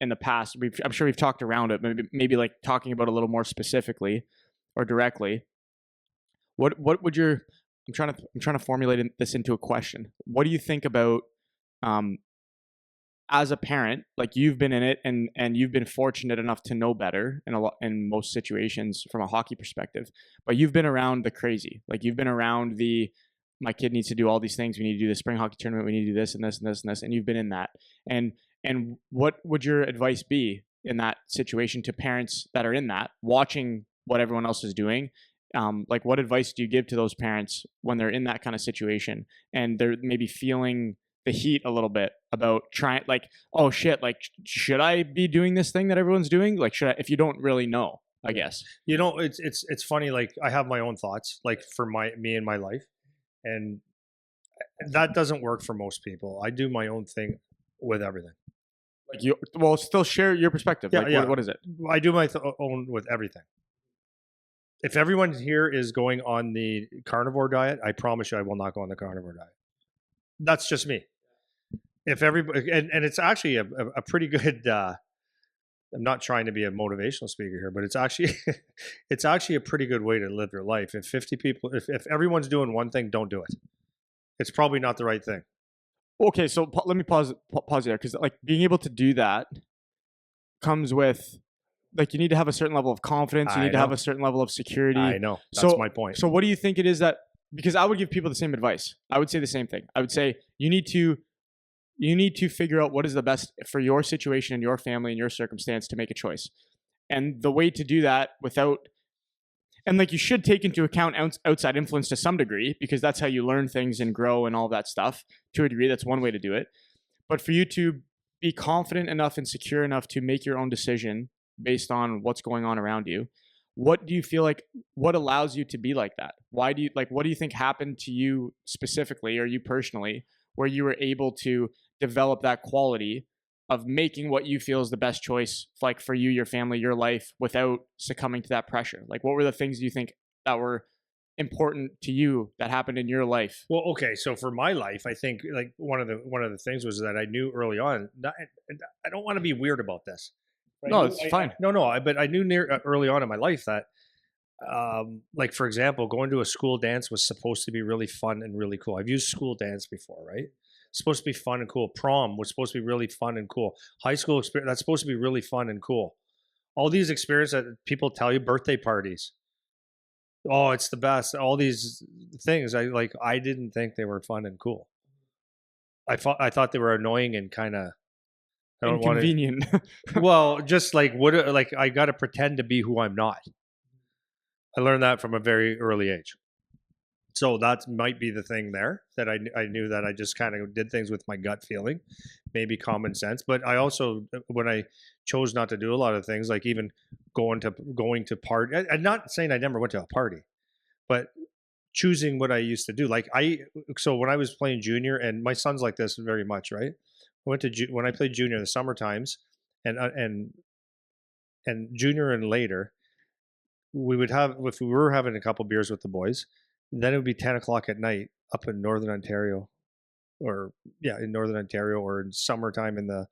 in the past. I'm sure we've talked around it, maybe like talking about a little more specifically or directly. What would your I'm trying to formulate this into a question. What do you think about um, as a parent, like you've been in it and you've been fortunate enough to know better in most situations from a hockey perspective, but you've been around the crazy. Like you've been around the my kid needs to do all these things. We need to do the spring hockey tournament. We need to do this and this and this and this. And you've been in that. And what would your advice be in that situation to parents that are in that, watching what everyone else is doing? Like what advice do you give to those parents when they're in that kind of situation and they're maybe feeling the heat a little bit about trying, like, oh shit, like should I be doing this thing that everyone's doing? Like should I, if you don't really know, I guess. It's funny. Like I have my own thoughts, like for me and my life, and that doesn't work for most people. I do my own thing with everything. Like you, well, still share your perspective. Yeah, like yeah. what is it? I do my own with everything. If everyone here is going on the carnivore diet, I promise you I will not go on the carnivore diet. That's just me. If everybody, and it's actually a pretty good, I'm not trying to be a motivational speaker here, but it's actually, it's actually a pretty good way to live your life. If 50 people, if everyone's doing one thing, don't do it. It's probably not the right thing. Okay. So let me pause there. Cause like being able to do that comes with, like you need to have a certain level of confidence. You need to have a certain level of security. I know. That's my point. So what do you think it is that, because I would give people the same advice. I would say the same thing. I would say you need to figure out what is the best for your situation and your family and your circumstance to make a choice. And the way to do that without, and like you should take into account outside influence to some degree, because that's how you learn things and grow and all that stuff to a degree. That's one way to do it. But for you to be confident enough and secure enough to make your own decision based on what's going on around you, what do you feel like, what allows you to be like that? Why do you, like, what do you think happened to you specifically or you personally where you were able to develop that quality of making what you feel is the best choice, like for you, your family, your life, without succumbing to that pressure? Like what were the things you think that were important to you that happened in your life? Well, okay, so for my life, I think like one of the things was that I knew early on. I don't want to be weird about this. No, it's fine. But I knew early on in my life that, like for example, going to a school dance was supposed to be really fun and really cool. I've used school dance before, right? It's supposed to be fun and cool. Prom was supposed to be really fun and cool. High school experience, that's supposed to be really fun and cool. All these experiences that people tell you, birthday parties. Oh, it's the best. All these things, I didn't think they were fun and cool. I thought they were annoying and kind of inconvenient. Well, just like like I got to pretend to be who I'm not. I learned that from a very early age. So that might be the thing there, that I knew that I just kind of did things with my gut feeling, maybe common sense. But I also, when I chose not to do a lot of things, like even going to party, I'm not saying I never went to a party, but choosing what I used to do. So when I was playing junior, and my son's like this very much, right? When I played junior in the summer times, and junior and later, we would have, if we were having a couple beers with the boys, then it would be 10 o'clock at night up in Northern Ontario, or in Northern Ontario, or in summertime in the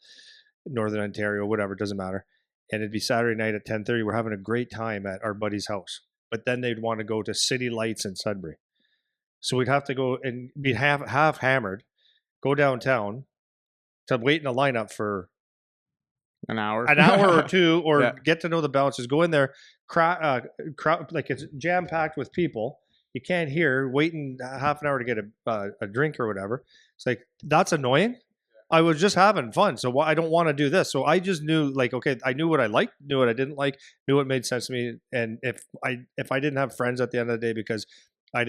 Northern Ontario, whatever, it doesn't matter. And it'd be Saturday night at 10:30. We're having a great time at our buddy's house, but then they'd want to go to City Lights in Sudbury. So we'd have to go and be half hammered, go downtown to wait in a lineup for an hour or two, or get to know the bouncers, go in there, crowd, like it's jam packed with people. You can't hear, waiting half an hour to get a drink or whatever. It's like, that's annoying. I was just having fun. So I don't want to do this. So I just knew, like, okay, I knew what I liked, knew what I didn't like, knew what made sense to me. And if I didn't have friends at the end of the day because they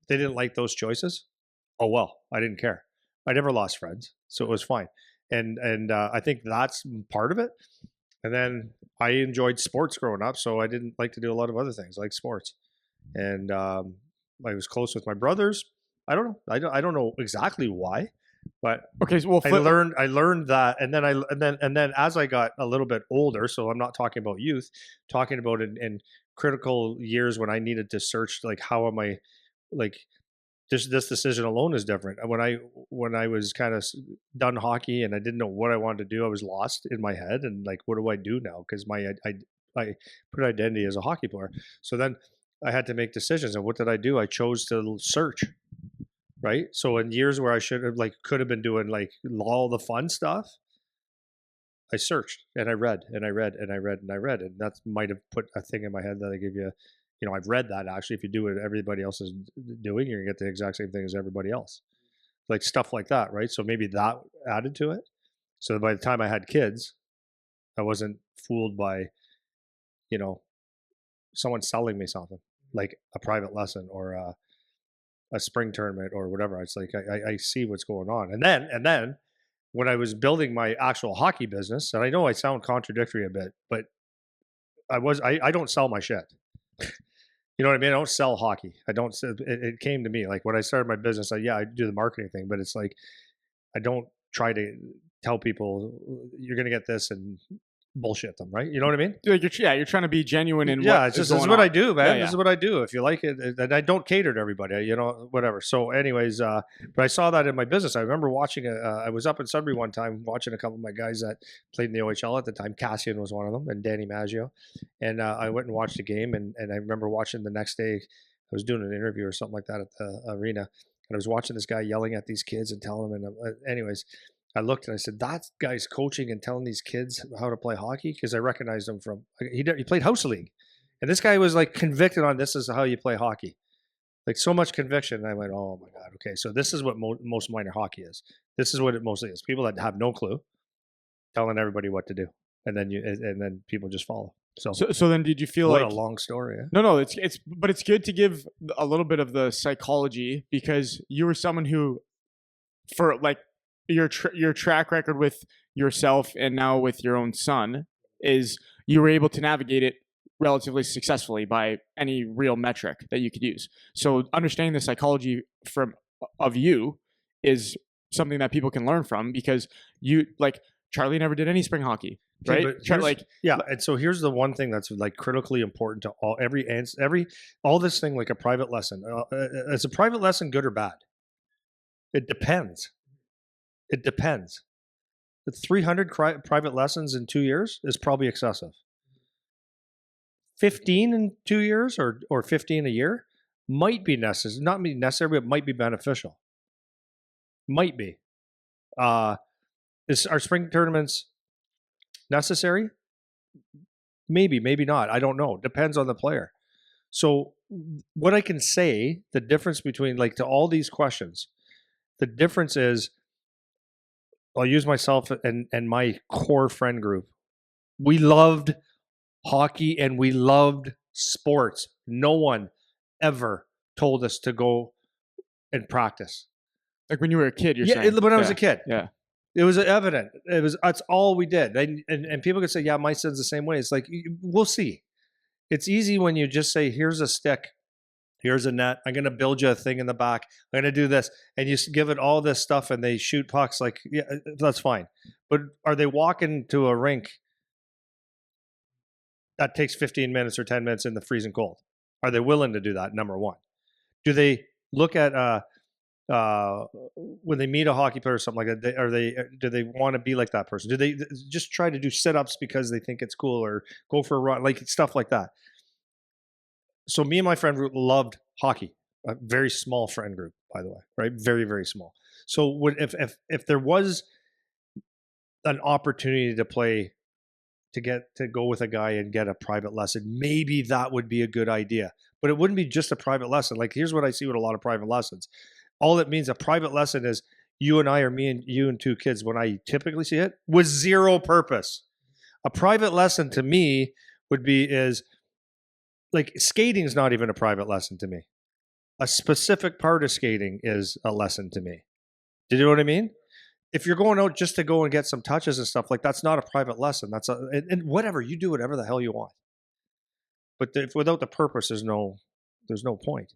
didn't like those choices, oh well, I didn't care. I never lost friends, so it was fine. And I think that's part of it. And then I enjoyed sports growing up, so I didn't like to do a lot of other things like sports. And I was close with my brothers. I don't know. I don't know exactly why, but okay. Well, I learned that, and then as I got a little bit older, so I'm not talking about youth, talking about in critical years when I needed to search, like, how am I, like, this decision alone is different. When I was kind of done hockey and I didn't know what I wanted to do, I was lost in my head and like, what do I do now? Because I put identity as a hockey player. So then I had to make decisions. And what did I do? I chose to search. Right. So in years where I should have could have been doing like all the fun stuff, I searched and I read and I read and I read and I read. And that might have put a thing in my head that I give you, I've read that actually. If you do what everybody else is doing, you're gonna get the exact same thing as everybody else. Like stuff like that, right? So maybe that added to it. So by the time I had kids, I wasn't fooled by, someone selling me something like a private lesson or a spring tournament or whatever. It's like I see what's going on. And then when I was building my actual hockey business, and I know I sound contradictory a bit, but I don't sell my shit. You know what I mean? I don't sell hockey. I don't. It came to me like when I started my business. I do the marketing thing, but it's like I don't try to tell people you're going to get this and bullshit them, right? You know what I mean? Like you're trying to be genuine in it's just this is what I do, man. Yeah, yeah. This is what I do. If you like it, and I don't cater to everybody, whatever. So, anyways, but I saw that in my business. I remember watching I was up in Sudbury one time watching a couple of my guys that played in the OHL at the time. Cassian was one of them, and Danny Maggio. And I went and watched the game, and I remember watching the next day. I was doing an interview or something like that at the arena, and I was watching this guy yelling at these kids and telling them. And anyways. I looked and I said, that guy's coaching and telling these kids how to play hockey, because I recognized him from he played house league, and this guy was like convicted on this is how you play hockey, like so much conviction. And I went, oh my god, okay, so this is what most minor hockey is. This is what it mostly is. People that have no clue telling everybody what to do, and then people just follow. So then, did you feel what like a long story? Eh? No, but it's good to give a little bit of the psychology, because you were someone who, for like. Your track record with yourself and now with your own son is you were able to navigate it relatively successfully by any real metric that you could use. So understanding the psychology of you is something that people can learn from, because you like Charlie never did any spring hockey, right? And so here's the one thing that's like critically important to all this thing, like a private lesson. Is a private lesson good or bad? It depends. It depends. The 300 private lessons in 2 years is probably excessive. 15 in 2 years or 15 a year might be necessary. Not necessary, but it might be beneficial. Might be. Are spring tournaments necessary? Maybe, maybe not. I don't know. Depends on the player. So what I can say, the difference between to all these questions, the difference is, I'll use myself and my core friend group. We loved hockey and we loved sports. No one ever told us to go and practice. Like when you were a kid, you're saying? When I was a kid. Yeah. It was evident. That's all we did. And people could say, yeah, my son's the same way. It's like, we'll see. It's easy when you just say, here's a stick. Here's a net. I'm going to build you a thing in the back. I'm going to do this. And you give it all this stuff and they shoot pucks. Like, yeah, that's fine. But are they walking to a rink that takes 15 minutes or 10 minutes in the freezing cold? Are they willing to do that? Number one. Do they look at when they meet a hockey player or something like that? Do they want to be like that person? Do they just try to do sit-ups because they think it's cool, or go for a run, like stuff like that? So me and my friend group loved hockey. A very small friend group, by the way, right? Very, very small. So if there was an opportunity to play, to go with a guy and get a private lesson, maybe that would be a good idea. But it wouldn't be just a private lesson. Like, here's what I see with a lot of private lessons. All it means, a private lesson, is you and I, or me and you and two kids, when I typically see it, with zero purpose. A private lesson to me is like, skating is not even a private lesson to me. A specific part of skating is a lesson to me. Do you know what I mean? If you're going out just to go and get some touches and stuff, like, that's not a private lesson. And whatever, you do whatever the hell you want. But without the purpose, there's no point.